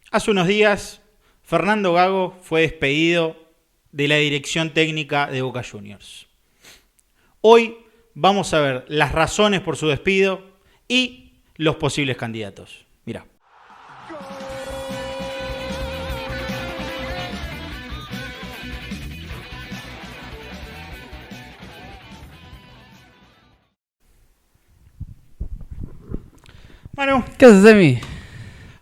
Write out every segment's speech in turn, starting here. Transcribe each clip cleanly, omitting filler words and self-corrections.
Hace unos días, Fernando Gago fue despedido de la dirección técnica de Boca Juniors. Hoy vamos a ver las razones por su despido y los posibles candidatos. Mirá. Bueno, ¿Qué haces, Emi?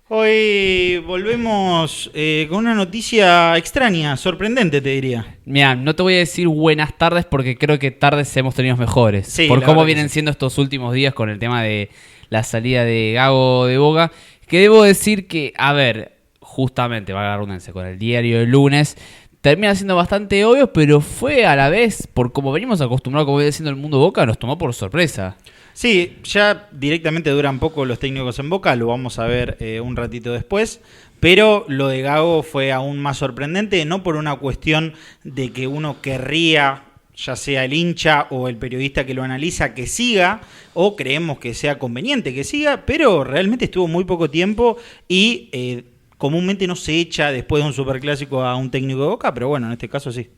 hoy volvemos con una noticia extraña, sorprendente te diría. Mira, no te voy a decir buenas tardes porque creo que tardes hemos tenido mejores. Sí, por la cómo verdad que vienen sí. siendo estos últimos días con el tema de la salida de Gago de Boca. Que debo decir que, a ver, justamente, valga la redundancia, con el diario del lunes, termina siendo bastante obvio, pero fue a la vez, por como venimos acostumbrados, como viene siendo el mundo Boca, nos tomó por sorpresa. Sí, ya directamente duran poco los técnicos en Boca, lo vamos a ver un ratito después, pero lo de Gago fue aún más sorprendente, no por una cuestión de que uno querría, ya sea el hincha o el periodista que lo analiza, que siga, o creemos que sea conveniente que siga, pero realmente estuvo muy poco tiempo y comúnmente no se echa después de un superclásico a un técnico de Boca, pero bueno, en este caso sí.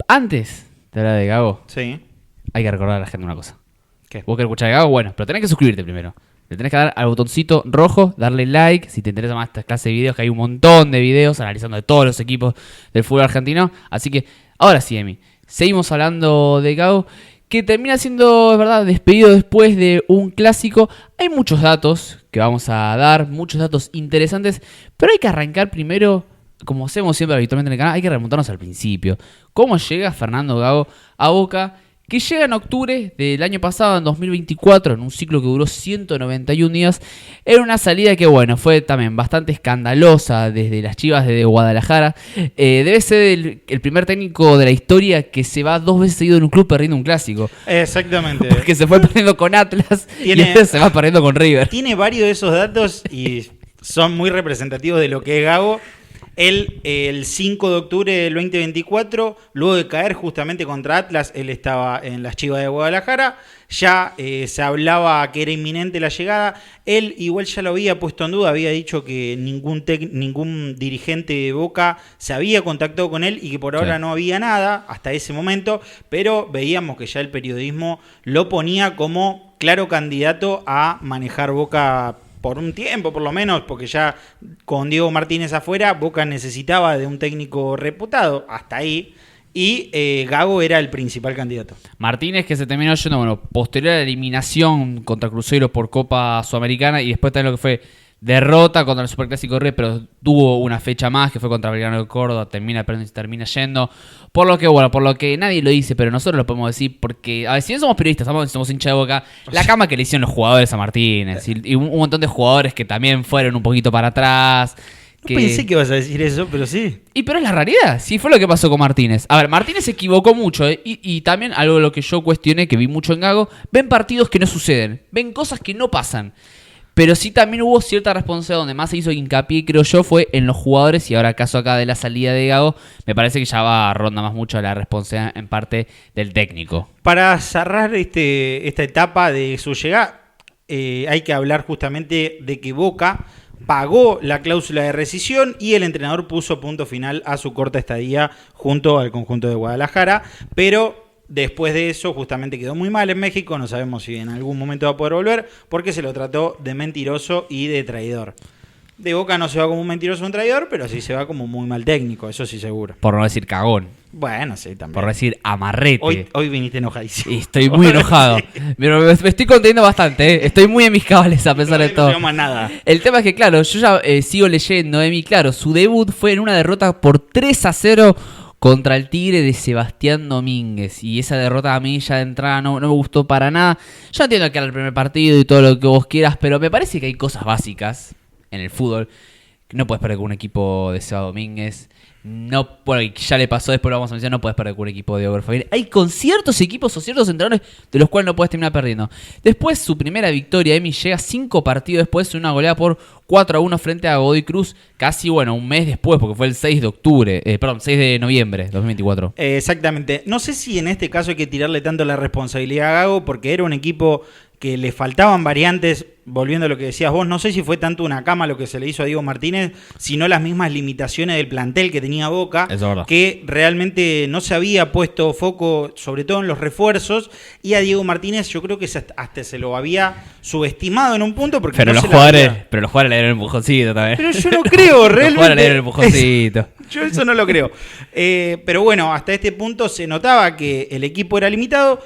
Antes de hablar de Gago, Sí. hay que recordar a la gente una cosa. ¿Qué? Vos querés escuchar de Gago, bueno, pero tenés que suscribirte primero. Le tenés que dar al botoncito rojo, darle like, si te interesa más esta clase de videos, que hay un montón de videos analizando de todos los equipos del fútbol argentino. Así que, ahora sí, Emi, seguimos hablando de Gago, que termina siendo, es verdad, despedido después de un clásico. Hay muchos datos que vamos a dar, muchos datos interesantes, pero hay que arrancar primero, como hacemos siempre habitualmente en el canal, hay que remontarnos al principio. ¿Cómo llega Fernando Gago a Boca? Que llega en octubre del año pasado, en 2024, en un ciclo que duró 191 días. Era una salida que, bueno, fue también bastante escandalosa desde las Chivas de Guadalajara. Debe ser el primer técnico de la historia que se va 2 veces seguido en un club perdiendo un clásico. Exactamente. Porque se fue perdiendo con Atlas y después se va perdiendo con River. Tiene varios de esos datos y son muy representativos de lo que es Gago. Él, el 5 de octubre del 2024, luego de caer justamente contra Atlas, él estaba en las Chivas de Guadalajara, ya se hablaba que era inminente la llegada, él igual ya lo había puesto en duda, había dicho que ningún dirigente de Boca se había contactado con él y que por ahora Sí. no había nada hasta ese momento, pero veíamos que ya el periodismo lo ponía como claro candidato a manejar Boca por un tiempo por lo menos, porque ya con Diego Martínez afuera, Boca necesitaba de un técnico reputado, hasta ahí, y Gago era el principal candidato. Martínez, que se terminó yendo, bueno, posterior a la eliminación contra Cruzeiro por Copa Sudamericana y después también lo que fue derrota contra el Superclásico River, pero tuvo una fecha más que fue contra Belgrano de Córdoba, termina perdiendo y termina yendo. Por lo que, bueno, por lo que nadie lo dice, pero nosotros lo podemos decir porque, a ver, si no somos periodistas, somos hincha de Boca, la cama que le hicieron los jugadores a Martínez y un montón de jugadores que también fueron un poquito para atrás. No pensé que ibas a decir eso, pero sí. Pero es la realidad, sí fue lo que pasó con Martínez. A ver, Martínez se equivocó mucho, y también algo de lo que yo cuestioné, que vi mucho en Gago, ven partidos que no suceden, ven cosas que no pasan. Pero sí también hubo cierta responsabilidad, donde más se hizo hincapié, creo yo, fue en los jugadores, y ahora caso acá de la salida de Gago, me parece que ya va a ronda más mucho la responsabilidad en parte del técnico. Para cerrar esta etapa de su llegada, hay que hablar justamente de que Boca pagó la cláusula de rescisión y el entrenador puso punto final a su corta estadía junto al conjunto de Guadalajara, pero después de eso justamente quedó muy mal en México, no sabemos si en algún momento va a poder volver, porque se lo trató de mentiroso y de traidor. De Boca no se va como un mentiroso o un traidor, pero sí se va como un muy mal técnico, eso sí seguro. Por no decir cagón, Bueno, sí, también. por decir amarrete. Hoy viniste enojadísimo. Estoy muy enojado. Pero me estoy conteniendo bastante, ¿eh? Estoy muy en mis cabales a pesar de todo. No más nada. El tema es que, claro, yo ya sigo leyendo, Emi, claro, su debut fue en una derrota por 3-0 contra el Tigre de Sebastián Domínguez. Y esa derrota a mí ya de entrada no me gustó para nada. Yo entiendo que era el primer partido y todo lo que vos quieras, pero me parece que hay cosas básicas en el fútbol. No puedes perder con un equipo de Seba Domínguez. No, bueno, ya le pasó, después lo vamos a mencionar, no puedes perder con un equipo de Oberfamil. Hay con ciertos equipos o ciertos entrenadores de los cuales no puedes terminar perdiendo. Después, su primera victoria, Emi, llega 5 partidos después, una goleada por 4-1 frente a Godoy Cruz, casi, bueno, un mes después, porque fue el 6 de noviembre de 2024. Exactamente. No sé si en este caso hay que tirarle tanto la responsabilidad a Gago, porque era un equipo que le faltaban variantes, volviendo a lo que decías vos, no sé si fue tanto una cama lo que se le hizo a Diego Martínez, sino las mismas limitaciones del plantel que tenía Boca, que realmente no se había puesto foco, sobre todo en los refuerzos, y a Diego Martínez yo creo que hasta se lo había subestimado en un punto, porque pero, no los jugadores le dieron el empujoncito también. Pero yo no creo, realmente. Los jugadores le dieron el empujoncito. Yo eso no lo creo. Pero bueno, hasta este punto se notaba que el equipo era limitado.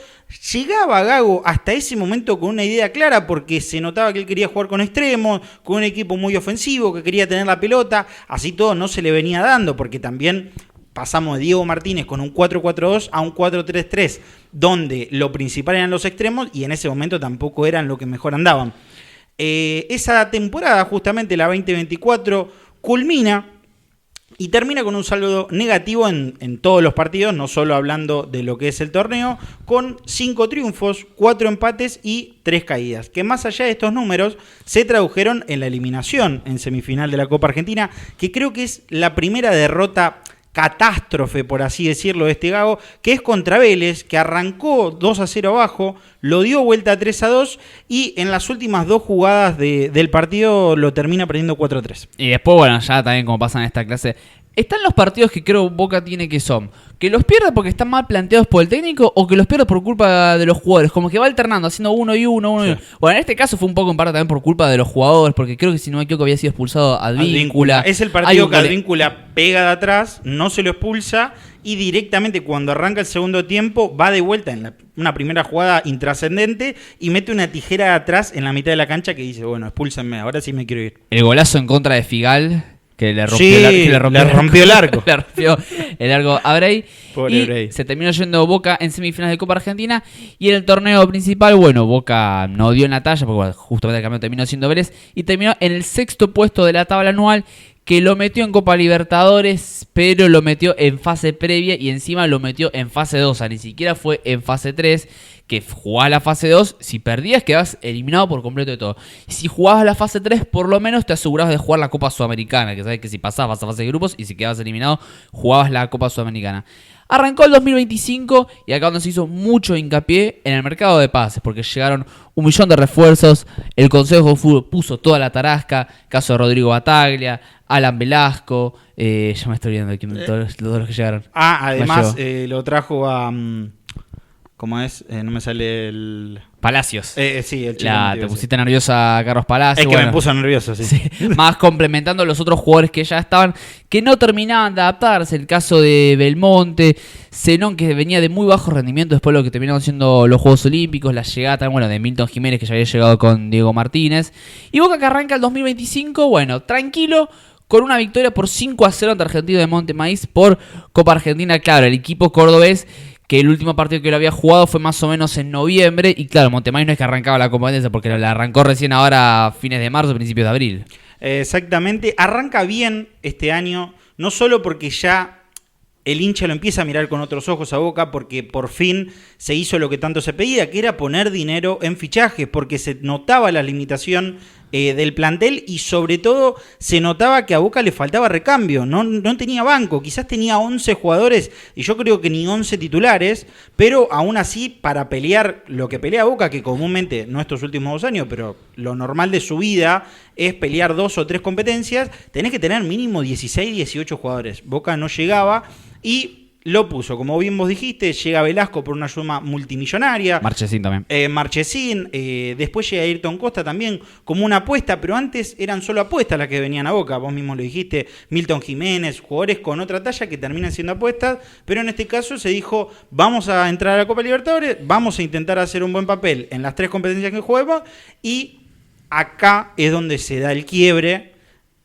Llegaba Gago hasta ese momento con una idea clara, porque se notaba que él quería jugar con extremos, con un equipo muy ofensivo, que quería tener la pelota. Así todo no se le venía dando, porque también pasamos de Diego Martínez con un 4-4-2 a un 4-3-3, donde lo principal eran los extremos y en ese momento tampoco eran lo que mejor andaban. Esa temporada, justamente la 2024, culmina y termina con un saldo negativo en todos los partidos, no solo hablando de lo que es el torneo, con 5 triunfos, 4 empates y 3 caídas, que más allá de estos números se tradujeron en la eliminación en semifinal de la Copa Argentina, que creo que es la primera derrota catástrofe, por así decirlo, de este Gago, que es contra Vélez, que arrancó 2-0 abajo, lo dio vuelta 3-2 y en las últimas 2 jugadas del partido lo termina perdiendo 4-3. Y después, bueno, ya también como pasa en esta clase, están los partidos que creo Boca tiene que son que los pierde porque están mal planteados por el técnico o que los pierde por culpa de los jugadores, como que va alternando, haciendo uno y uno. Sí. Bueno, en este caso fue un poco en parte también por culpa de los jugadores, porque creo que si no me equivoco había sido expulsado Advíncula. Es el partido que Advíncula pega de atrás, no se lo expulsa y directamente cuando arranca el segundo tiempo va de vuelta en una primera jugada intrascendente y mete una tijera de atrás en la mitad de la cancha que dice, bueno, expúlsenme, ahora sí me quiero ir. El golazo en contra de Figal, que le rompió le rompió el arco. Le rompió el arco a Bray. Pobre Bray. Se terminó yendo Boca en semifinales de Copa Argentina. Y en el torneo principal, bueno, Boca no dio en la talla, porque bueno, justamente el campeón terminó siendo Vélez. Y terminó en el 6º puesto de la tabla anual, que lo metió en Copa Libertadores, pero lo metió en fase previa y encima lo metió en fase 2. O sea, ni siquiera fue en fase 3, que jugabas la fase 2, si perdías quedabas eliminado por completo de todo. Y si jugabas la fase 3, por lo menos te asegurabas de jugar la Copa Sudamericana, que sabes que si pasabas a fase de grupos y si quedabas eliminado, jugabas la Copa Sudamericana. Arrancó el 2025 y acá donde se hizo mucho hincapié en el mercado de pases, porque llegaron 1 millón de refuerzos, el Consejo de Fútbol puso toda la tarasca, caso de Rodrigo Bataglia, Alan Velasco, ya me estoy olvidando de todos los que llegaron. Además lo trajo a... ¿Cómo es? No me sale el... Palacios. Sí, el chico. Te pusiste nerviosa, Carlos Palacios. Es que me puso nervioso, sí. Más complementando los otros jugadores que ya estaban, que no terminaban de adaptarse. El caso de Belmonte, Zenón, que venía de muy bajo rendimiento después de lo que terminaron siendo los Juegos Olímpicos, la llegada también, bueno, de Milton Jiménez, que ya había llegado con Diego Martínez. Y Boca que arranca el 2025, bueno, tranquilo, con una victoria por 5-0 ante Argentino de Montemaíz por Copa Argentina. Claro, el equipo cordobés, que el último partido que lo había jugado fue más o menos en noviembre. Y claro, Montemaíz no es que arrancaba la competencia, porque la arrancó recién ahora a fines de marzo, principios de abril. Exactamente. Arranca bien este año, no solo porque ya el hincha lo empieza a mirar con otros ojos a Boca, porque por fin se hizo lo que tanto se pedía, que era poner dinero en fichajes, porque se notaba la limitación del plantel y sobre todo se notaba que a Boca le faltaba recambio, no tenía banco, quizás tenía 11 jugadores y yo creo que ni 11 titulares, pero aún así para pelear lo que pelea Boca, que comúnmente no estos últimos 2 años, pero lo normal de su vida es pelear 2 o 3 competencias, tenés que tener mínimo 16, 18 jugadores. Boca no llegaba y lo puso, como bien vos dijiste, llega Velasco por una suma multimillonaria. Marchesín también. Marchesín, después llega Ayrton Costa también como una apuesta, pero antes eran solo apuestas las que venían a Boca, vos mismo lo dijiste, Milton Jiménez, jugadores con otra talla que terminan siendo apuestas, pero en este caso se dijo, vamos a entrar a la Copa Libertadores, vamos a intentar hacer un buen papel en las 3 competencias que juguemos, y acá es donde se da el quiebre,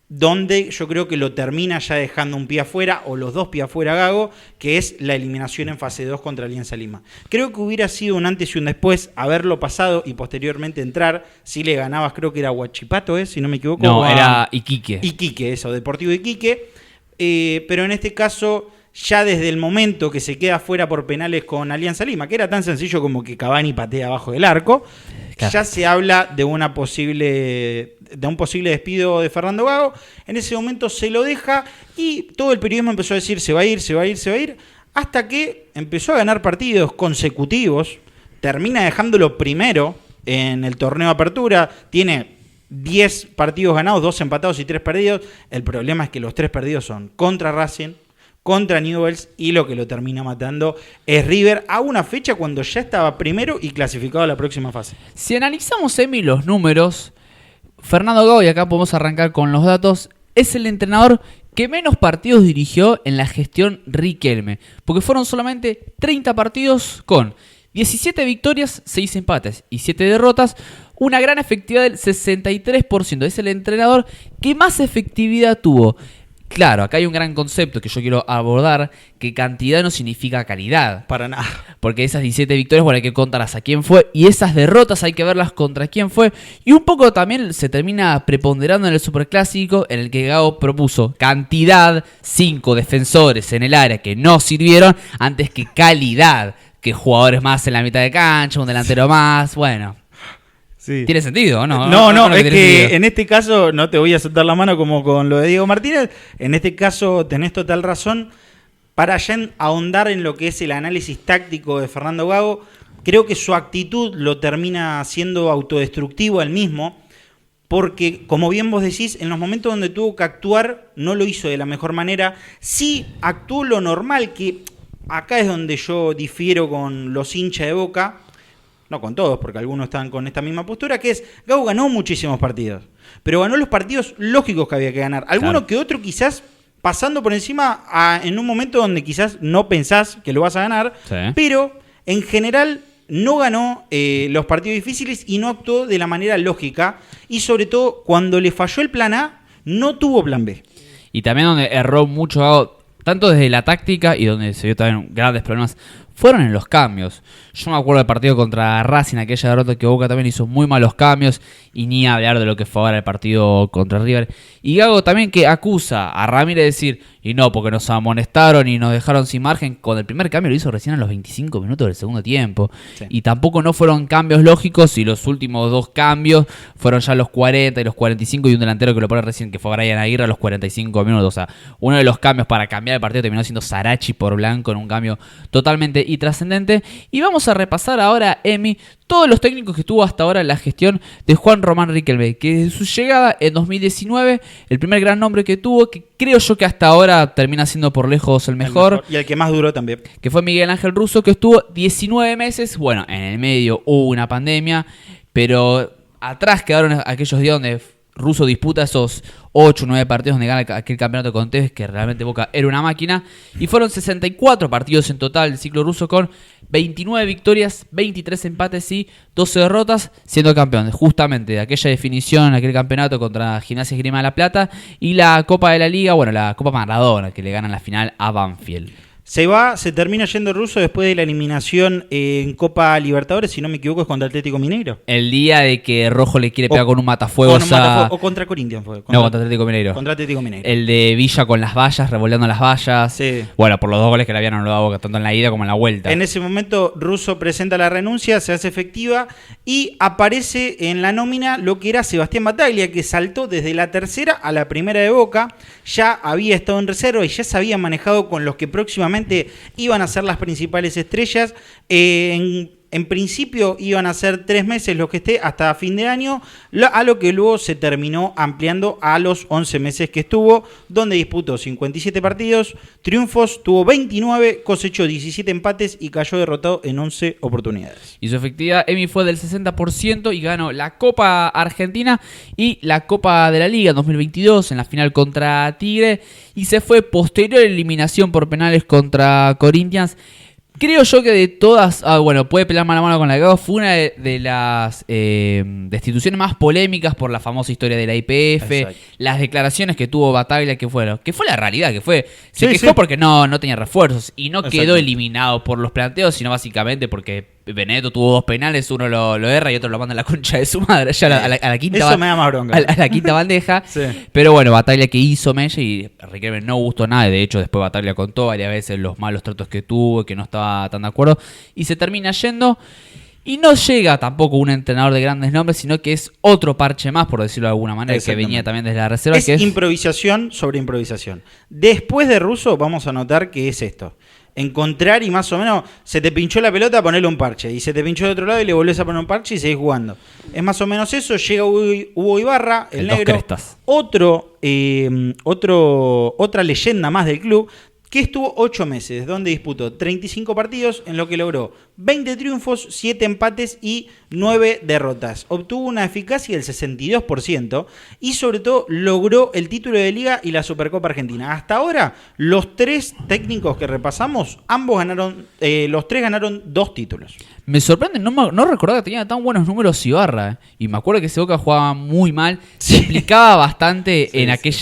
donde yo creo que lo termina ya dejando un pie afuera, o los 2 pies afuera Gago, que es la eliminación en fase 2 contra Alianza Lima. Creo que hubiera sido un antes y un después haberlo pasado y posteriormente entrar, si le ganabas, creo que era Huachipato, si no me equivoco. No, era Iquique. Iquique, eso, Deportivo Iquique. Pero en este caso, ya desde el momento que se queda fuera por penales con Alianza Lima, que era tan sencillo como que Cavani patea abajo del arco, claro, ya se habla de un posible despido de Fernando Gago. En ese momento se lo deja y todo el periodismo empezó a decir se va a ir, hasta que empezó a ganar partidos consecutivos, termina dejándolo primero en el torneo de apertura, tiene 10 partidos ganados, 2 empatados y 3 perdidos. El problema es que los 3 perdidos son contra Racing, contra Newell's, y lo que lo termina matando es River a una fecha cuando ya estaba primero y clasificado a la próxima fase. Si analizamos, Emi, los números, Fernando Gago, y acá podemos arrancar con los datos, es el entrenador que menos partidos dirigió en la gestión Riquelme, porque fueron solamente 30 partidos con 17 victorias, 6 empates y 7 derrotas, una gran efectividad del 63%. Es el entrenador que más efectividad tuvo. Claro, acá hay un gran concepto que yo quiero abordar, que cantidad no significa calidad. Para nada. Porque esas 17 victorias, bueno, hay que contarlas a quién fue, y esas derrotas hay que verlas contra quién fue. Y un poco también se termina preponderando en el Superclásico, en el que Gago propuso cantidad, 5 defensores en el área que no sirvieron, antes que calidad, que jugadores más en la mitad de cancha, un delantero más, bueno. Sí. ¿Tiene sentido o no? No, es que en este caso no te voy a soltar la mano como con lo de Diego Martínez. En este caso tenés total razón. Para ya ahondar en lo que es el análisis táctico de Fernando Gago, creo que su actitud lo termina siendo autodestructivo él mismo, porque, como bien vos decís, en los momentos donde tuvo que actuar no lo hizo de la mejor manera. Sí actuó lo normal, que acá es donde yo difiero con los hinchas de Boca. No con todos, porque algunos están con esta misma postura, que es, Gago ganó muchísimos partidos, pero ganó los partidos lógicos que había que ganar. Alguno que otro quizás pasando por encima en un momento donde quizás no pensás que lo vas a ganar, sí, pero en general no ganó los partidos difíciles y no actuó de la manera lógica, y sobre todo cuando le falló el plan A, no tuvo plan B. Y también donde erró mucho Gago, tanto desde la táctica y donde se vio también grandes problemas, fueron en los cambios. Yo me acuerdo del partido contra Racing, aquella derrota que Boca también hizo muy malos cambios, y ni hablar de lo que fue ahora el partido contra River. Y Gago también, que acusa a Ramírez de decir, y no, porque nos amonestaron y nos dejaron sin margen, con el primer cambio lo hizo recién a los 25 minutos del segundo tiempo. Sí. Y tampoco no fueron cambios lógicos, y los últimos 2 cambios fueron ya a los 40 y los 45, y un delantero que lo pone recién, que fue Brian Aguirre, a los 45 minutos. O sea, uno de los cambios para cambiar el partido terminó siendo Sarachi por Blanco, en un cambio totalmente y trascendente. Y vamos a repasar ahora, Emi, todos los técnicos que tuvo hasta ahora en la gestión de Juan Román Riquelme, que desde su llegada en 2019, el primer gran nombre que tuvo, que creo yo que hasta ahora termina siendo por lejos el mejor. Y el que más duró también. Que fue Miguel Ángel Russo, que estuvo 19 meses. Bueno, en el medio hubo una pandemia, pero atrás quedaron aquellos días donde Russo disputa esos 8 o 9 partidos donde gana aquel campeonato con Tevez, que realmente Boca era una máquina. Y fueron 64 partidos en total del ciclo ruso, con 29 victorias, 23 empates y 12 derrotas, siendo campeón justamente de aquella definición, aquel campeonato contra Gimnasia Esgrima de La Plata, y la Copa de la Liga, bueno, la Copa Maradona, que le ganan la final a Banfield. Se termina yendo Russo después de la eliminación en Copa Libertadores, si no me equivoco, es contra Atlético Mineiro. El día de que Rojo le quiere pegar con un matafuegos o contra Corinthians fue. Contra Atlético Mineiro. Contra Atlético Mineiro. El de Villa con las vallas, revoleando las vallas. Sí. Bueno, por los 2 goles que le habían anulado a Boca, tanto en la ida como en la vuelta. En ese momento Russo presenta la renuncia, se hace efectiva y aparece en la nómina lo que era Sebastián Bataglia, que saltó desde la tercera a la primera de Boca. Ya había estado en reserva y ya se había manejado con los que próximamente iban a ser las principales estrellas. En principio iban a ser 3 meses los que esté hasta fin de año, a lo que luego se terminó ampliando a los 11 meses que estuvo, donde disputó 57 partidos, triunfos, tuvo 29, cosechó 17 empates y cayó derrotado en 11 oportunidades. Y su efectividad, Emi, fue del 60% y ganó la Copa Argentina y la Copa de la Liga en 2022 en la final contra Tigre, y se fue posterior a la eliminación por penales contra Corinthians. Creo yo que de todas, bueno, puede pelear mano a mano con la Gago, fue una de las destituciones más polémicas por la famosa historia de la IPF. Exacto. Las declaraciones que tuvo Bataglia, que fue la realidad, se quejó porque no tenía refuerzos y no quedó eliminado por los planteos, sino básicamente porque Benedetto tuvo 2 penales, uno lo erra y otro lo manda a la concha de su madre, ya a la quinta. Eso me da más bronca. A la quinta bandeja. Sí. Pero bueno, Bataglia que hizo mella, y a Riquelme no gustó nada. De hecho, después Bataglia contó varias veces los malos tratos que tuvo, que no estaba tan de acuerdo, y se termina yendo. Y no llega tampoco un entrenador de grandes nombres, sino que es otro parche más, por decirlo de alguna manera, que venía también desde la reserva. Es improvisación sobre improvisación. Después de Russo vamos a notar que es esto. encontrar y más o menos se te pinchó la pelota, ponerle un parche. Y se te pinchó de otro lado y le volvés a poner un parche y seguís jugando. Es más o menos eso. Llega Hugo Ibarra, el negro. Otra leyenda más del club, que estuvo 8 meses, donde disputó 35 partidos, en lo que logró 20 triunfos, 7 empates y 9 derrotas. Obtuvo una eficacia del 62% y sobre todo logró el título de Liga y la Supercopa Argentina. Hasta ahora, los 3 técnicos que repasamos, los 3 ganaron 2 títulos. Me sorprende, no recordaba que tenía tan buenos números Ibarra. Y me acuerdo que ese Boca jugaba muy mal. Se implicaba bastante en aquel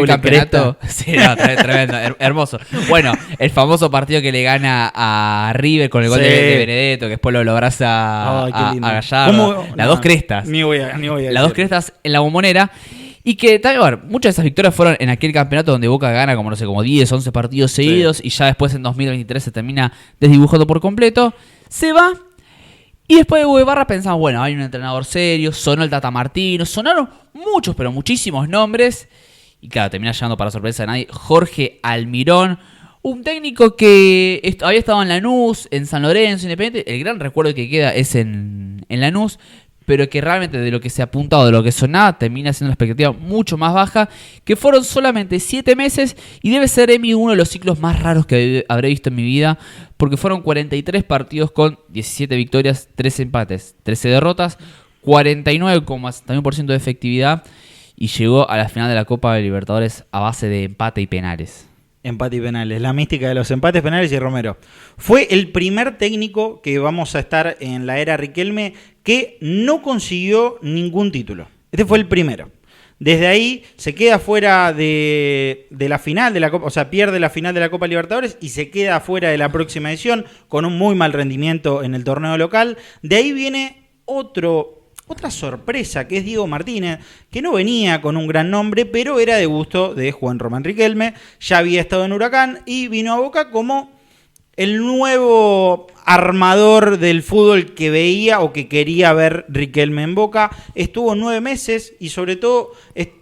campeonato. Sí, no, tremendo, hermoso. Bueno, el famoso partido que le gana a River con el gol de Benedetto, que después lo abraza a Gallardo. Las dos crestas. Ni voy a Las dos crestas en la Bombonera. Y que también, bueno, muchas de esas victorias fueron en aquel campeonato donde Boca gana como 10, 11 partidos seguidos. Y ya después en 2023 se termina desdibujando por completo. Se va. Y después de Hugo Ibarra pensamos, bueno, hay un entrenador serio. Sonó el Tata Martino. Sonaron muchos, pero muchísimos nombres. Y claro, termina llegando para sorpresa de nadie Jorge Almirón. Un técnico que había estado en Lanús, en San Lorenzo, Independiente. El gran recuerdo que queda es en Lanús. Pero que realmente de lo que se ha apuntado, de lo que sonaba, termina siendo una expectativa mucho más baja, que fueron solamente 7 meses, y debe ser, Emi, uno de los ciclos más raros que habré visto en mi vida, porque fueron 43 partidos con 17 victorias, 13 empates, 13 derrotas, 49,71% de efectividad, y llegó a la final de la Copa de Libertadores a base de empate y penales. Empate y penales, la mística de los empates, penales y Romero. Fue el primer técnico que vamos a estar en la era Riquelme que no consiguió ningún título. Este fue el primero. Desde ahí se queda fuera de la final de la Copa, o sea, pierde la final de la Copa Libertadores y se queda fuera de la próxima edición con un muy mal rendimiento en el torneo local. De ahí viene otra sorpresa, que es Diego Martínez, que no venía con un gran nombre, pero era de gusto de Juan Román Riquelme. Ya había estado en Huracán y vino a Boca como el nuevo armador del fútbol que veía o que quería ver Riquelme en Boca. Estuvo 9 meses y sobre todo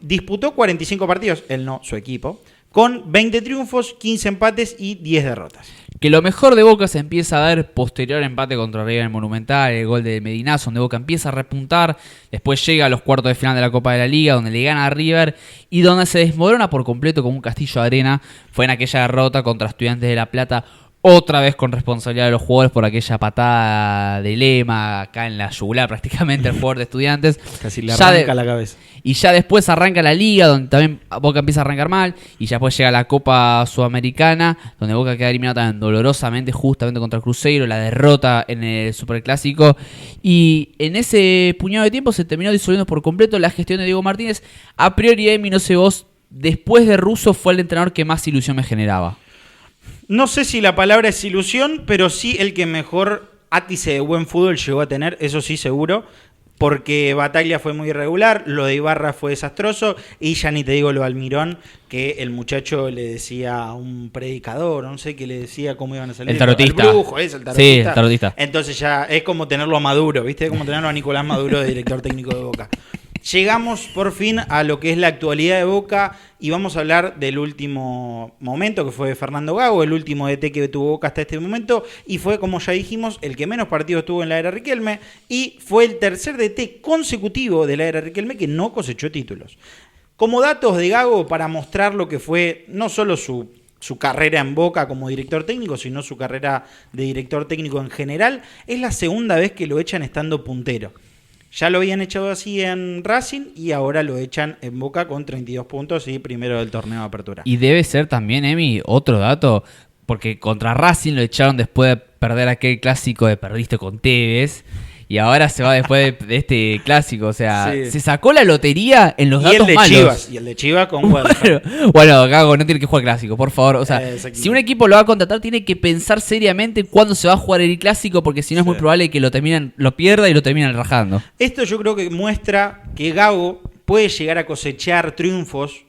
disputó 45 partidos, él no, su equipo, con 20 triunfos, 15 empates y 10 derrotas. Que lo mejor de Boca se empieza a ver posterior empate contra River en el Monumental, el gol de Medinazo, donde Boca empieza a repuntar, después llega a los cuartos de final de la Copa de la Liga, donde le gana a River, y donde se desmorona por completo como un castillo de arena, fue en aquella derrota contra Estudiantes de La Plata, otra vez con responsabilidad de los jugadores por aquella patada de Lema, acá en la yugular prácticamente el jugador de Estudiantes. Casi le arranca la cabeza. Y ya después arranca la Liga, donde también Boca empieza a arrancar mal. Y ya después llega la Copa Sudamericana, donde Boca queda eliminado también dolorosamente, justamente contra el Cruzeiro, la derrota en el Superclásico. Y en ese puñado de tiempo se terminó disolviendo por completo la gestión de Diego Martínez. A priori, Emi, no sé vos, después de Russo fue el entrenador que más ilusión me generaba. No sé si la palabra es ilusión, pero sí el que mejor átice de buen fútbol llegó a tener, eso sí seguro, porque Bataglia fue muy irregular, lo de Ibarra fue desastroso, y ya ni te digo lo de Almirón, que el muchacho le decía a un predicador, no sé qué le decía cómo iban a salir. El tarotista. El brujo, el tarotista. Sí, el tarotista. Entonces ya es como tenerlo a Maduro, ¿viste? Es como tenerlo a Nicolás Maduro de director técnico de Boca. Llegamos por fin a lo que es la actualidad de Boca y vamos a hablar del último momento que fue Fernando Gago, el último DT que tuvo Boca hasta este momento y fue, como ya dijimos, el que menos partidos tuvo en la era Riquelme y fue el tercer DT consecutivo de la era Riquelme que no cosechó títulos. Como datos de Gago para mostrar lo que fue no solo su carrera en Boca como director técnico, sino su carrera de director técnico en general, es la segunda vez que lo echan estando puntero. Ya lo habían echado así en Racing y ahora lo echan en Boca con 32 puntos y primero del torneo de apertura. Y debe ser también, Emi, otro dato, porque contra Racing lo echaron después de perder aquel clásico de perdiste con Tevez. Y ahora se va después de este clásico, o sea, sí. Se sacó la lotería en los datos malos. Y el de Chivas con Guadalajara. Bueno, Gago no tiene que jugar clásico, por favor. O sea, si un equipo lo va a contratar, tiene que pensar seriamente cuándo se va a jugar el clásico, porque si no es muy probable que lo pierda y lo terminan rajando. Esto yo creo que muestra que Gago puede llegar a cosechar triunfos,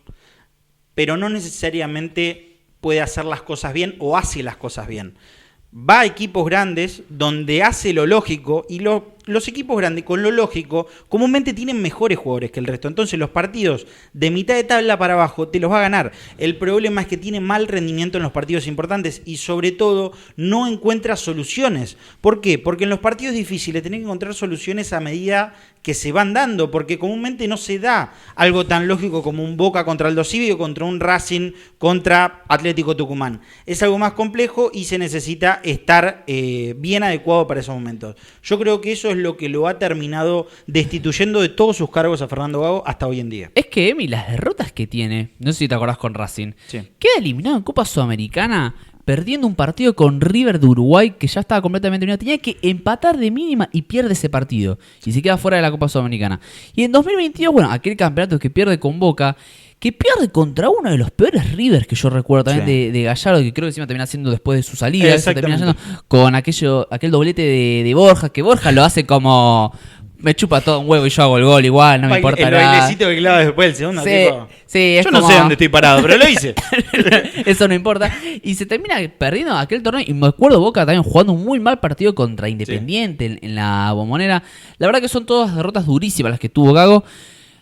pero no necesariamente puede hacer las cosas bien o hace las cosas bien. Va a equipos grandes donde hace lo lógico y lo los equipos grandes, con lo lógico, comúnmente tienen mejores jugadores que el resto. Entonces los partidos de mitad de tabla para abajo te los va a ganar. El problema es que tiene mal rendimiento en los partidos importantes y sobre todo no encuentra soluciones. ¿Por qué? Porque en los partidos difíciles tenés que encontrar soluciones a medida que se van dando, porque comúnmente no se da algo tan lógico como un Boca contra Aldo Civi o contra un Racing contra Atlético Tucumán. Es algo más complejo y se necesita estar bien adecuado para esos momentos. Yo creo que eso es lo que lo ha terminado destituyendo de todos sus cargos a Fernando Gago hasta hoy en día. Es que, Emi, las derrotas que tiene, no sé si te acordás con Racing, Sí. queda eliminado en Copa Sudamericana perdiendo un partido con River de Uruguay que ya estaba completamente eliminado. Tenía que empatar de mínima y pierde ese partido. Y se queda fuera de la Copa Sudamericana. Y en 2022, bueno, aquel campeonato que pierde con Boca, que pierde contra uno de los peores Rivers que yo recuerdo también Sí. de Gallardo, que creo que encima termina haciendo después de su salida. Eso termina Exactamente. haciendo con aquel doblete de Borja, que Borja lo hace como... Me chupa todo un huevo y yo hago el gol igual, no me importa el nada. bailecito que clava después del segundo. Sí, Tipo, sí, es yo no como- sé dónde estoy parado, pero lo hice. Eso no importa. Y se termina perdiendo aquel torneo. Y me acuerdo Boca también jugando un muy mal partido contra Independiente en la Bombonera. La verdad que son todas derrotas durísimas las que tuvo Gago.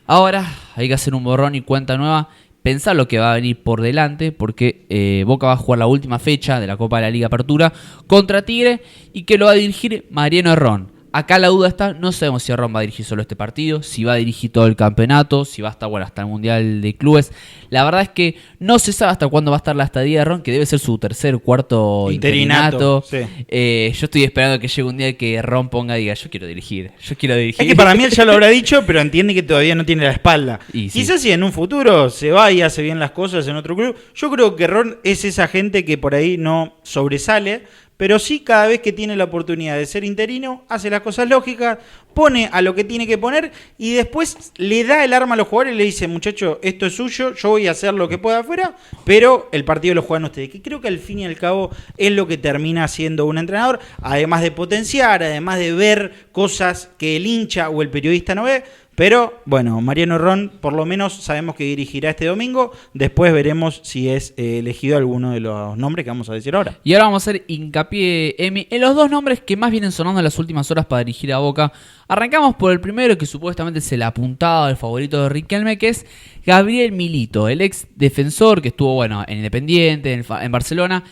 Ahora hay que hacer un borrón y cuenta nueva. Pensar lo que va a venir por delante, porque Boca va a jugar la última fecha de la Copa de la Liga Apertura contra Tigre y que lo va a dirigir Mariano Herrón. Acá la duda está, no sabemos si Herrón va a dirigir solo este partido, si va a dirigir todo el campeonato, si va a estar hasta el Mundial de Clubes. La verdad es que no se sabe hasta cuándo va a estar la estadía de Herrón, que debe ser su tercer, cuarto interinato. Sí. Yo estoy esperando que llegue un día que Herrón ponga y diga, yo quiero dirigir. Es que para mí él ya lo habrá dicho, pero entiende que todavía no tiene la espalda. Y sí. Quizás si en un futuro se va y hace bien las cosas en otro club. Yo creo que Ron es esa gente que por ahí no sobresale, pero sí cada vez que tiene la oportunidad de ser interino, hace las cosas lógicas, pone a lo que tiene que poner y después le da el arma a los jugadores y le dice, muchacho, esto es suyo, yo voy a hacer lo que pueda afuera, pero el partido lo juegan ustedes. Que creo que al fin y al cabo es lo que termina siendo un entrenador, además de potenciar, además de ver cosas que el hincha o el periodista no ve. Pero bueno, Mariano Herrón por lo menos sabemos que dirigirá este domingo. Después veremos si es elegido alguno de los nombres que vamos a decir ahora. Y ahora vamos a hacer hincapié, Emi, en los dos nombres que más vienen sonando en las últimas horas para dirigir a Boca. Arrancamos por el primero, que supuestamente se le apuntaba el favorito de Riquelme, que es Gabriel Milito, el ex defensor que estuvo bueno en Independiente, en Barcelona.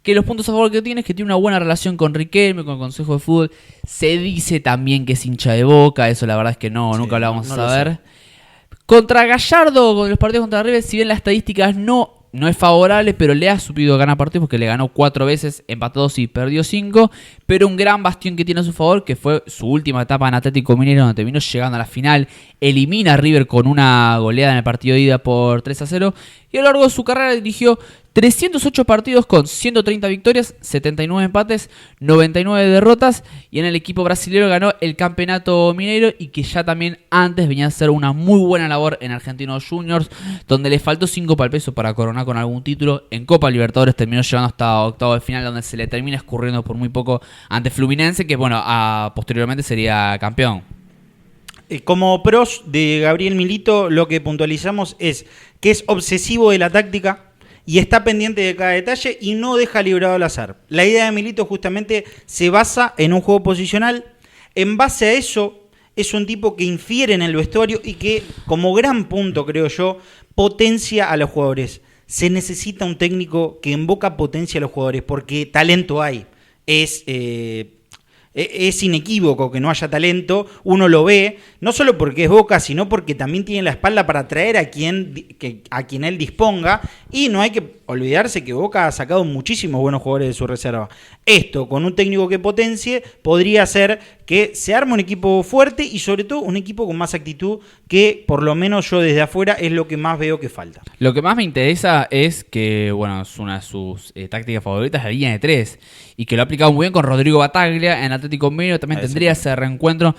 Que los puntos a favor que tiene es que tiene una buena relación con Riquelme, con el Consejo de Fútbol. Se dice también que es hincha de Boca, eso la verdad es que no, Sí, nunca lo vamos no a lo saber. Contra Gallardo, con los partidos contra River, si bien las estadísticas no es favorable, pero le ha subido ganar partidos porque le ganó 4 veces, empató 2 y perdió 5. Pero un gran bastión que tiene a su favor, que fue su última etapa en Atlético Mineiro, donde terminó llegando a la final, elimina a River con una goleada en el partido de ida por 3-0. Y a lo largo de su carrera dirigió 308 partidos con 130 victorias, 79 empates, 99 derrotas. Y en el equipo brasileño ganó el campeonato mineiro y que ya también antes venía a hacer una muy buena labor en Argentinos Juniors, donde le faltó 5 para el peso para coronar con algún título. En Copa Libertadores terminó llegando hasta octavo de final, donde se le termina escurriendo por muy poco ante Fluminense, que bueno, posteriormente sería campeón. Como pros de Gabriel Milito, lo que puntualizamos es que es obsesivo de la táctica y está pendiente de cada detalle y no deja librado al azar. La idea de Milito justamente se basa en un juego posicional. En base a eso, es un tipo que infiere en el vestuario y que, como gran punto, creo yo, potencia a los jugadores. Se necesita un técnico que en Boca potencia a los jugadores porque talento hay. Es inequívoco que no haya talento, uno lo ve, no solo porque es Boca, sino porque también tiene la espalda para traer a quien él disponga, y no hay que olvidarse que Boca ha sacado muchísimos buenos jugadores de su reserva. Esto, con un técnico que potencie, podría hacer que se arme un equipo fuerte y sobre todo un equipo con más actitud, que por lo menos yo desde afuera es lo que más veo que falta. Lo que más me interesa es que, bueno, es una de sus tácticas favoritas, la línea de 3, y que lo ha aplicado muy bien con Rodrigo Bataglia en Atlético Mineiro, también tendría ese reencuentro.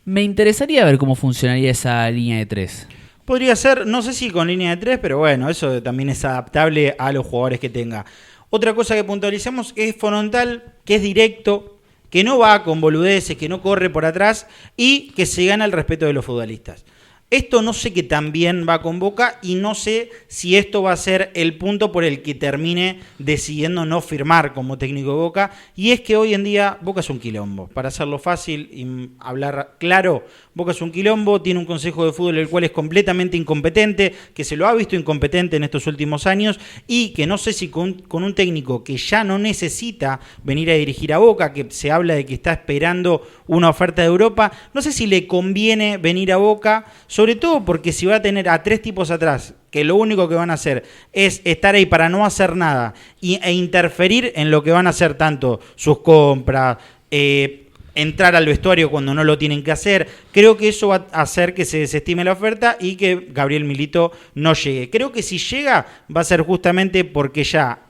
Me interesaría ver cómo funcionaría esa línea de 3. Podría ser, no sé si con línea de 3, pero bueno, eso también es adaptable a los jugadores que tenga. Otra cosa que puntualizamos es frontal, que es directo, que no va con boludeces, que no corre por atrás y que se gana el respeto de los futbolistas. Esto no sé qué tan bien va con Boca y no sé si esto va a ser el punto por el que termine decidiendo no firmar como técnico de Boca. Y es que hoy en día Boca es un quilombo. Para hacerlo fácil y hablar claro, Boca es un quilombo, tiene un consejo de fútbol el cual es completamente incompetente, que se lo ha visto incompetente en estos últimos años y que no sé si con un técnico que ya no necesita venir a dirigir a Boca, que se habla de que está esperando una oferta de Europa, no sé si le conviene venir a Boca, sobre todo porque si va a tener a 3 tipos atrás que lo único que van a hacer es estar ahí para no hacer nada e interferir en lo que van a hacer tanto sus compras, entrar al vestuario cuando no lo tienen que hacer, creo que eso va a hacer que se desestime la oferta y que Gabriel Milito no llegue. Creo que si llega va a ser justamente porque ya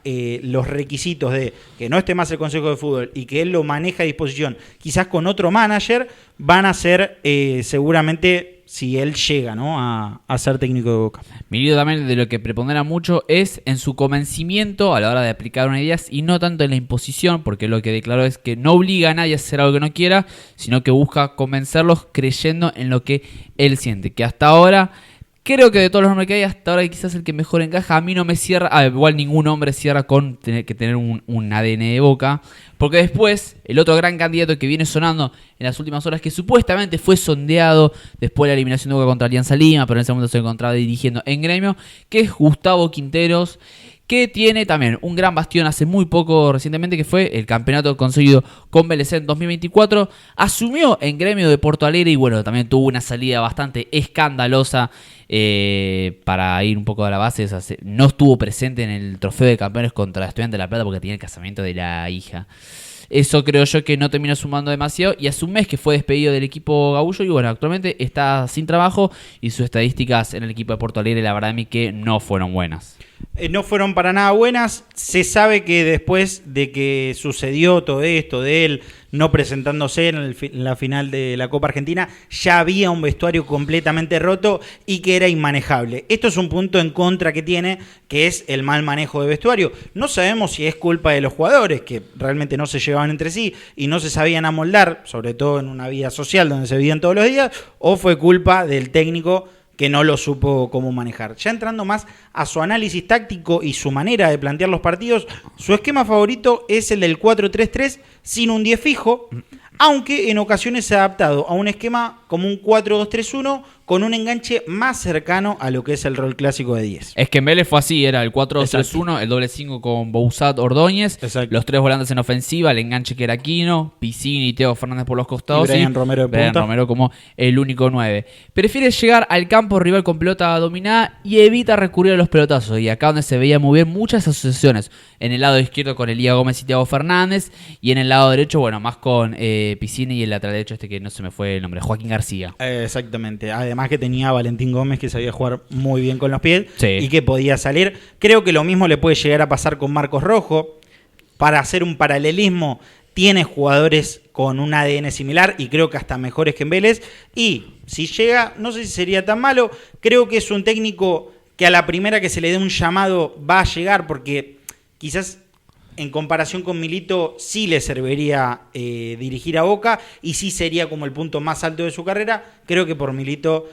los requisitos de que no esté más el Consejo de Fútbol y que él lo maneja a disposición, quizás con otro manager, van a ser seguramente si él llega, ¿no?, a ser técnico de Boca. Milito también de lo que prepondera mucho es en su convencimiento a la hora de aplicar una idea y no tanto en la imposición, porque lo que declaró es que no obliga a nadie a hacer algo que no quiera, sino que busca convencerlos creyendo en lo que él siente. Que hasta ahora, creo que de todos los nombres que hay, hasta ahora quizás el que mejor encaja. A mí no me cierra, igual ningún hombre cierra con tener que tener un ADN de Boca. Porque después, el otro gran candidato que viene sonando en las últimas horas, que supuestamente fue sondeado después de la eliminación de Boca contra Alianza Lima, pero en ese momento se encontraba dirigiendo en Gremio, que es Gustavo Quinteros, que tiene también un gran bastión hace muy poco recientemente, que fue el campeonato conseguido con Vélez en 2024. Asumió en Gremio de Porto Alegre y bueno, también tuvo una salida bastante escandalosa. Para ir un poco a la base, no estuvo presente en el trofeo de campeones contra Estudiantes de La Plata porque tenía el casamiento de la hija. Eso creo yo que no terminó sumando demasiado y hace un mes que fue despedido del equipo Gabullo y bueno, actualmente está sin trabajo y sus estadísticas en el equipo de Porto Alegre la verdad a mí que no fueron buenas. No fueron para nada buenas. Se sabe que después de que sucedió todo esto de él no presentándose en la final de la Copa Argentina, ya había un vestuario completamente roto y que era inmanejable. Esto es un punto en contra que tiene, que es el mal manejo de vestuario. No sabemos si es culpa de los jugadores, que realmente no se llevaban entre sí y no se sabían amoldar, sobre todo en una vida social donde se vivían todos los días, o fue culpa del técnico que no lo supo cómo manejar. Ya entrando más a su análisis táctico y su manera de plantear los partidos, su esquema favorito es el del 4-3-3 sin un 10 fijo, aunque en ocasiones se ha adaptado a un esquema como un 4-2-3-1 con un enganche más cercano a lo que es el rol clásico de 10. Es que en Vélez fue así, era el 4-2-3-1, el doble 5 con Bouzat Ordóñez, exacto, los 3 volantes en ofensiva, el enganche que era Aquino, Piscini y Teo Fernández por los costados y Brian Romero de punta. Brian Romero como el único 9. Prefiere llegar al campo rival con pelota dominada y evita recurrir a los pelotazos. Y acá donde se veía muy bien muchas asociaciones. En el lado izquierdo con Elías Gómez y Thiago Fernández. Y en el lado derecho, bueno, más con Piscini y el lateral derecho que no se me fue el nombre, Joaquín García. Exactamente. Además que tenía a Valentín Gómez que sabía jugar muy bien con los pies, sí, y que podía salir. Creo que lo mismo le puede llegar a pasar con Marcos Rojo. Para hacer un paralelismo, tiene jugadores con un ADN similar y creo que hasta mejores que en Vélez. Y si llega, no sé si sería tan malo. Creo que es un técnico que a la primera que se le dé un llamado va a llegar, porque quizás en comparación con Milito sí le serviría dirigir a Boca y sí sería como el punto más alto de su carrera. Creo que por Milito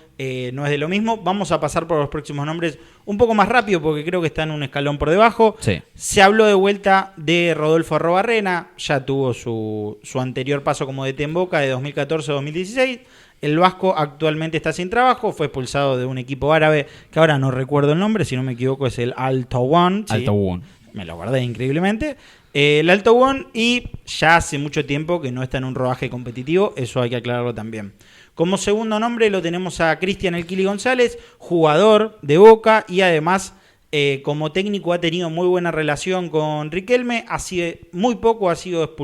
no es de lo mismo. Vamos a pasar por los próximos nombres un poco más rápido porque creo que están un escalón por debajo. Sí. Se habló de vuelta de Rodolfo Arrobarrena, ya tuvo su anterior paso como DT en Boca de 2014 a 2016. El vasco actualmente está sin trabajo, fue expulsado de un equipo árabe que ahora no recuerdo el nombre, si no me equivoco es el Al Tawon. Al Tawon. Me lo guardé increíblemente. El Alto One, y ya hace mucho tiempo que no está en un rodaje competitivo, eso hay que aclararlo también. Como segundo nombre lo tenemos a Cristian El Kili González, jugador de Boca y además como técnico ha tenido muy buena relación con Riquelme. Hace muy poco ha sido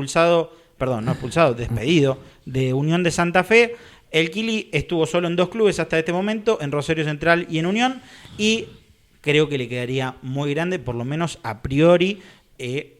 despedido de Unión de Santa Fe. El Kili estuvo solo en 2 clubes hasta este momento, en Rosario Central y en Unión, y creo que le quedaría muy grande, por lo menos a priori,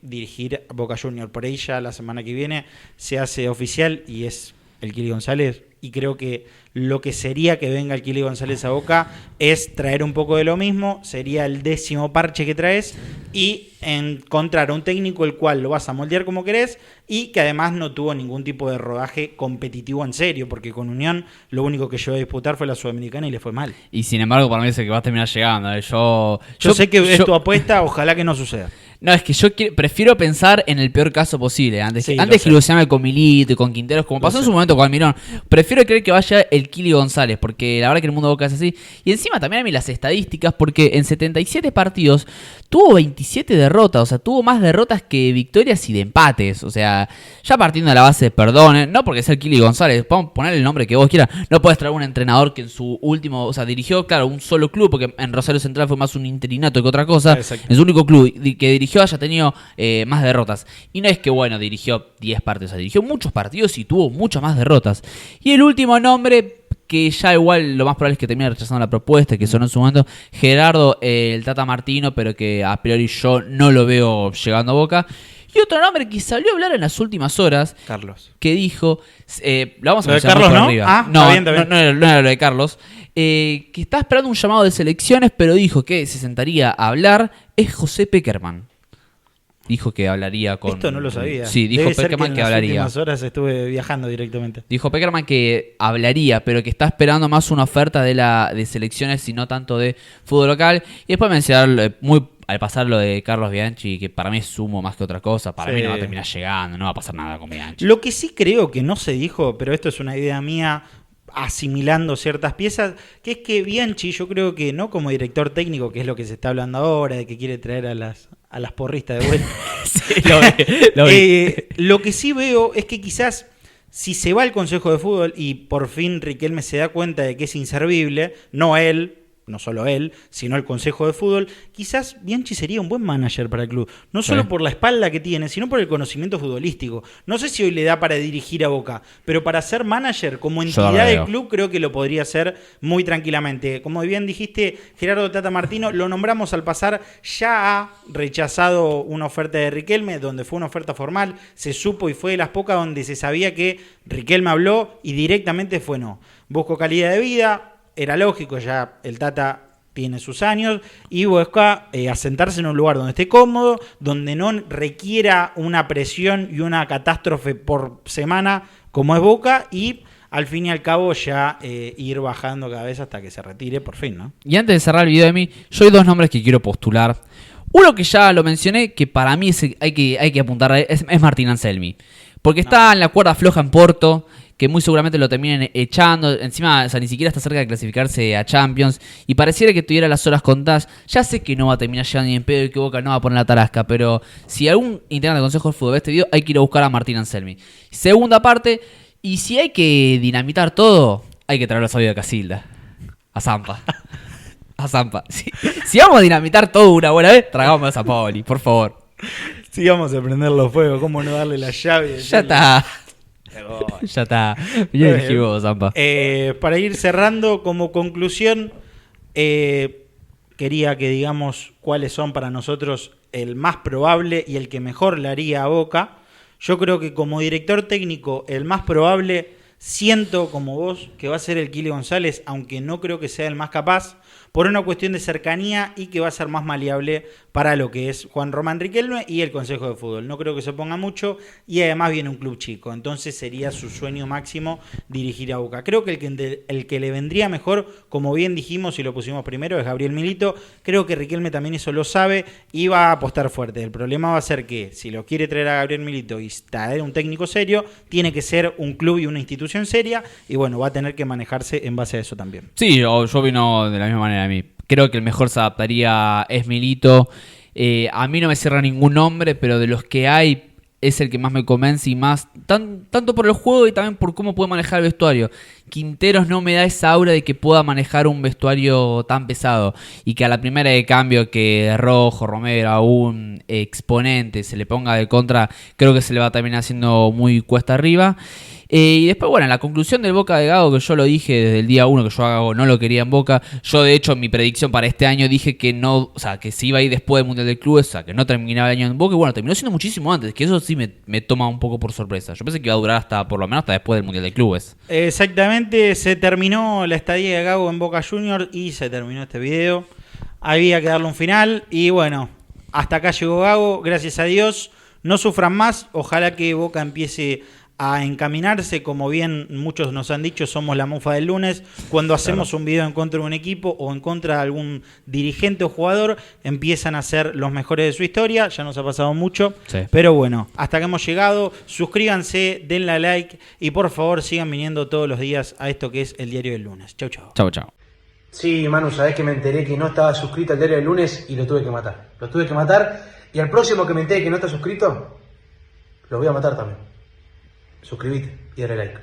dirigir a Boca Juniors. Por ahí ya la semana que viene se hace oficial y es el Kili González. y creo que lo que sería que venga el Kili González a Boca es traer un poco de lo mismo, sería el 10º parche que traes y encontrar un técnico el cual lo vas a moldear como querés y que además no tuvo ningún tipo de rodaje competitivo en serio, porque con Unión lo único que llegó a disputar fue la Sudamericana y le fue mal. Y sin embargo, para mí es el que va a terminar llegando. Yo sé que es tu apuesta, ojalá que no suceda. No, es que yo prefiero pensar en el peor caso posible. Antes Sí, que lo llame con Milito y con Quinteros, como pasó en su momento con Almirón. Prefiero creer que vaya el Kili González, porque la verdad que el mundo de Boca es así. Y encima también a mí las estadísticas, porque en 77 partidos tuvo 27 derrotas. O sea, tuvo más derrotas que victorias y de empates. O sea, ya partiendo de la base de perdón, no porque sea el Kili González, podemos ponerle el nombre que vos quieras. No puedes traer un entrenador que en su último, o sea, dirigió, claro, un solo club, porque en Rosario Central fue más un interinato que otra cosa. Exacto. En su único club que dirigió haya tenido más derrotas. Y no es que, bueno, dirigió 10 partidos, o sea, dirigió muchos partidos y tuvo muchas más derrotas. Y el último nombre, que ya igual lo más probable es que termine rechazando la propuesta, que sonó en su momento, Gerardo el Tata Martino, pero que a priori yo no lo veo llegando a Boca. Y otro nombre que salió a hablar en las últimas horas, Carlos. que dijo, lo vamos a ¿Lo de mencionar Carlos, por no? arriba. Ah, no, está bien, está bien. no era lo de Carlos. Que está esperando un llamado de selecciones, pero dijo que se sentaría a hablar, es José Pekerman. Dijo que hablaría con... Esto no lo sabía. Sí, dijo Debe ser Pekerman que en hablaría. las últimas horas estuve viajando directamente. Dijo Pekerman que hablaría, pero que está esperando más una oferta de selecciones y no tanto de fútbol local. Y después mencionar muy al pasar lo de Carlos Bianchi, que para mí es sumo más que otra cosa. Para mí no va a terminar llegando, no va a pasar nada con Bianchi. Lo que sí creo que no se dijo, pero esto es una idea mía asimilando ciertas piezas, que es que Bianchi, yo creo que no como director técnico, que es lo que se está hablando ahora, de que quiere traer a las porristas de vuelta. Sí, lo vi. Lo que sí veo es que quizás si se va al Consejo de Fútbol y por fin Riquelme se da cuenta de que es inservible, no él, no solo él, sino el Consejo de Fútbol, quizás Bianchi sería un buen manager para el club. No solo por la espalda que tiene, sino por el conocimiento futbolístico. No sé si hoy le da para dirigir a Boca, pero para ser manager como entidad del club creo que lo podría hacer muy tranquilamente. Como bien dijiste, Gerardo Tata Martino, lo nombramos al pasar, ya ha rechazado una oferta de Riquelme, donde fue una oferta formal, se supo y fue de las pocas donde se sabía que Riquelme habló y directamente fue no. Busco calidad de vida. Era lógico, ya el Tata tiene sus años y busca asentarse en un lugar donde esté cómodo, donde no requiera una presión y una catástrofe por semana como es Boca y al fin y al cabo ya ir bajando cada vez hasta que se retire por fin, ¿no? Y antes de cerrar el video de mí, yo hay dos nombres que quiero postular. Uno que ya lo mencioné, que para mí hay que apuntar, es Martín Anselmi. Porque está en la cuerda floja en Porto, que muy seguramente lo terminen echando. Encima, o sea, ni siquiera está cerca de clasificarse a Champions. Y pareciera que tuviera las horas contadas. Ya sé que no va a terminar llegando ni en pedo y que Boca no va a poner la tarasca. Pero si algún integrante del Consejo de Fútbol ve este video, hay que ir a buscar a Martín Anselmi. Segunda parte, y si hay que dinamitar todo, hay que traer a Sabio de Casilda. A Zampa. A Zampa. Si vamos a dinamitar todo una buena vez, tragamos a Sampaoli, por favor. Sí, vamos a prender los fuegos. ¿Cómo no darle la llave? Ya está. Ya está. Bien dijimos, Zampa. Para ir cerrando, como conclusión, quería que digamos cuáles son para nosotros el más probable y el que mejor le haría a Boca. Yo creo que como director técnico, el más probable, siento como vos que va a ser el Kili González, aunque no creo que sea el más capaz, por una cuestión de cercanía y que va a ser más maleable para lo que es Juan Román Riquelme y el Consejo de Fútbol. No creo que se ponga mucho y además viene un club chico, entonces sería su sueño máximo dirigir a Boca. Creo que el que le vendría mejor, como bien dijimos y lo pusimos primero, es Gabriel Milito. Creo que Riquelme también eso lo sabe y va a apostar fuerte. El problema va a ser que si lo quiere traer a Gabriel Milito y traer un técnico serio, tiene que ser un club y una institución seria y bueno, va a tener que manejarse en base a eso también. Sí, yo opino de la misma manera a mí. Creo que el mejor se adaptaría es Milito. A mí no me cierra ningún nombre, pero de los que hay es el que más me convence y más, tanto por el juego y también por cómo puede manejar el vestuario. Quinteros no me da esa aura de que pueda manejar un vestuario tan pesado y que a la primera de cambio que Rojo, Romero, a un exponente se le ponga de contra, creo que se le va a terminar haciendo muy cuesta arriba. Y después, bueno, la conclusión del Boca de Gago, que yo lo dije desde el día 1, que yo a Gago no lo quería en Boca. Yo, de hecho, en mi predicción para este año dije que no, o sea, que se iba a ir después del Mundial de Clubes, o sea, que no terminaba el año en Boca. Y bueno, terminó siendo muchísimo antes, que eso sí me toma un poco por sorpresa. Yo pensé que iba a durar hasta, por lo menos, hasta después del Mundial de Clubes. Exactamente. básicamente se terminó la estadía de Gago en Boca Juniors y se terminó este video. Había que darle un final y bueno, hasta acá llegó Gago, gracias a Dios. No sufran más, ojalá que Boca empiece a encaminarse, como bien muchos nos han dicho, somos la mufa del lunes. Cuando hacemos un video en contra de un equipo o en contra de algún dirigente o jugador, empiezan a ser los mejores de su historia. Ya nos ha pasado mucho, Sí. pero bueno, hasta que hemos llegado. Suscríbanse, denle like y por favor sigan viniendo todos los días a esto que es el Diario del Lunes. Chau, chau. Chau, chau. Sí, Manu, sabés que me enteré que no estaba suscrito al Diario del Lunes y lo tuve que matar. Lo tuve que matar y al próximo que me entere que no está suscrito, lo voy a matar también. Suscríbete y dale like.